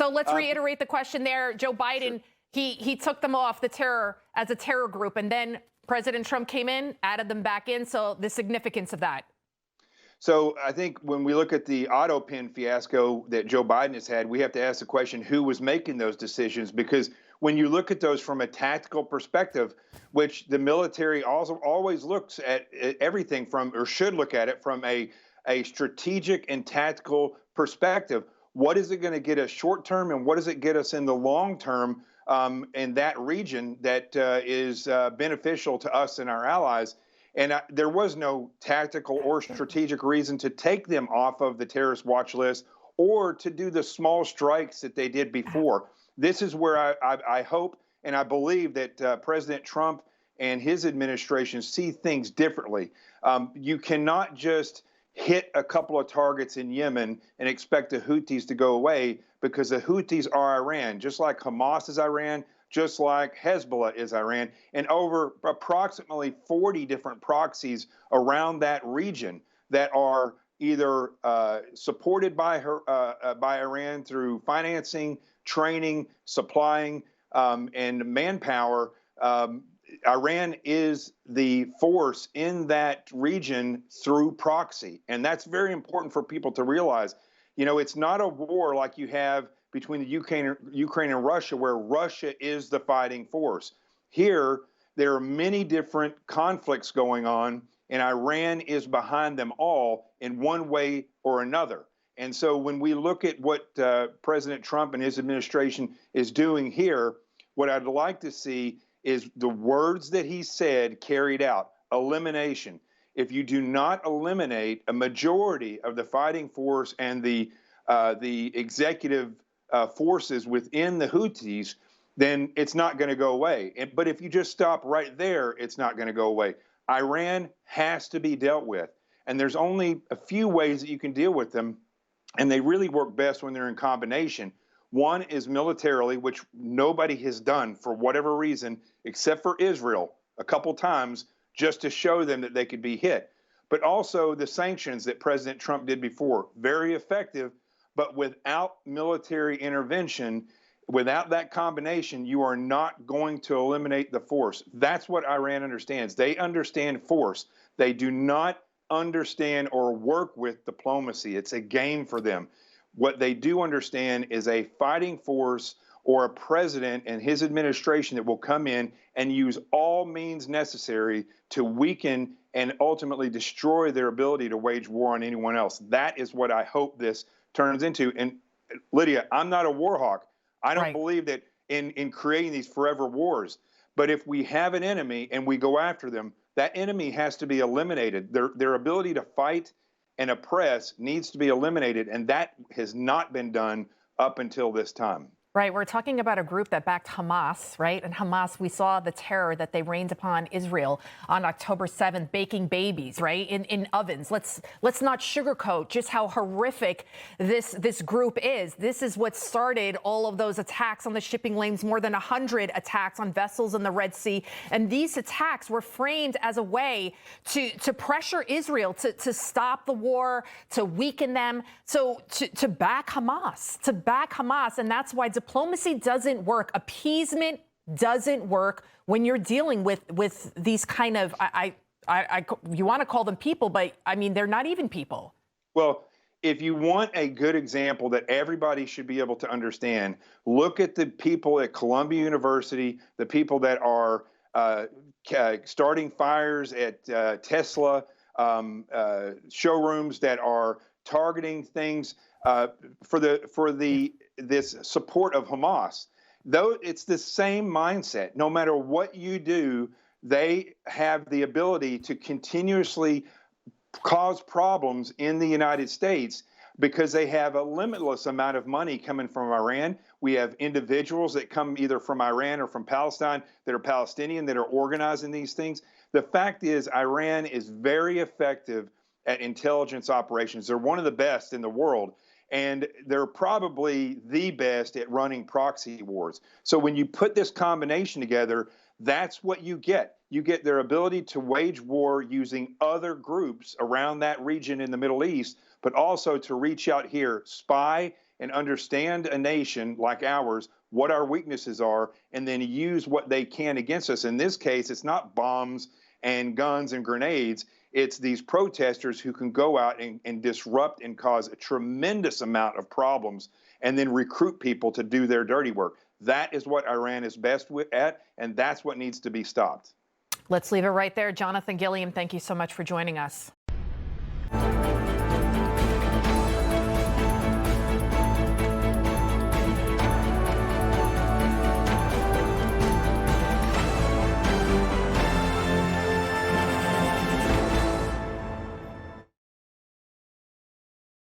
So let's reiterate the question there. Joe Biden, Sure. he took them off the terror as a terror group, and then President Trump came in, added them back in. So the significance of that. So I think when we look at the auto pen fiasco that Joe Biden has had, we have to ask the question, who was making those decisions? Because when you look at those from a tactical perspective, which the military also always looks at everything from, or should look at it from a strategic and tactical perspective. What is it going to get us short term, and what does it get us in the long term in that region that is beneficial to us and our allies? And there was no tactical or strategic reason to take them off of the terrorist watch list or to do the small strikes that they did before. This is where I hope and I believe that President Trump and his administration see things differently. You cannot just hit a couple of targets in Yemen and expect the Houthis to go away, because the Houthis are Iran, just like Hamas is Iran, just like Hezbollah is Iran, and over approximately 40 different proxies around that region that are either supported by Iran through financing, training, supplying, and manpower. Iran is the force in that region through proxy, and that's very important for people to realize. You know, it's not a war like you have between the Ukraine and Russia, where Russia is the fighting force. Here, there are many different conflicts going on, and Iran is behind them all in one way or another. And so when we look at what President Trump and his administration is doing here, what I'd like to see is the words that he said carried out: elimination. If you do not eliminate a majority of the fighting force and the executive forces within the Houthis, then it's not going to go away. But if you just stop right there, it's not going to go away. Iran has to be dealt with. And there's only a few ways that you can deal with them, and they really work best when they're in combination. One is militarily, which nobody has done for whatever reason, except for Israel a couple times, just to show them that they could be hit. But also the sanctions that President Trump did before, very effective. But without military intervention, without that combination, you are not going to eliminate the force. That's what Iran understands. They understand force. They do not understand or work with diplomacy. It's a game for them. What they do understand is a fighting force or a president and his administration that will come in and use all means necessary to weaken and ultimately destroy their ability to wage war on anyone else. That is what I hope this turns into. And Lydia, I'm not a war hawk. I don't believe that in creating these forever wars. But if we have an enemy and we go after them, that enemy has to be eliminated. Their ability to fight and oppress needs to be eliminated, and that has not been done up until this time. Right. We're talking about a group that backed Hamas, right? And Hamas, we saw the terror that they rained upon Israel on October 7th, baking babies, right, in ovens. Let's not sugarcoat just how horrific this group is. This is what started all of those attacks on the shipping lanes, more than 100 attacks on vessels in the Red Sea. And these attacks were framed as a way to pressure Israel to stop the war, to weaken them. So to back Hamas, and that's why diplomacy doesn't work. Appeasement doesn't work when you're dealing with these kind of, you want to call them people, but I mean, they're not even people. Well, if you want a good example that everybody should be able to understand, look at the people at Columbia University, the people that are starting fires at Tesla, showrooms that are targeting things for this support of Hamas. Though it's the same mindset. No matter what you do, they have the ability to continuously cause problems in the United States because they have a limitless amount of money coming from Iran. We have individuals that come either from Iran or from Palestine that are Palestinian that are organizing these things. The fact is, Iran is very effective at intelligence operations. They're one of the best in the world. And they're probably the best at running proxy wars. So when you put this combination together, that's what you get. You get their ability to wage war using other groups around that region in the Middle East, but also to reach out here, spy, and understand a nation like ours, what our weaknesses are, and then use what they can against us. In this case, it's not bombs and guns and grenades. It's these protesters who can go out and disrupt and cause a tremendous amount of problems and then recruit people to do their dirty work. That is what Iran is best at, and that's what needs to be stopped. Let's leave it right there. Jonathan Gilliam, thank you so much for joining us.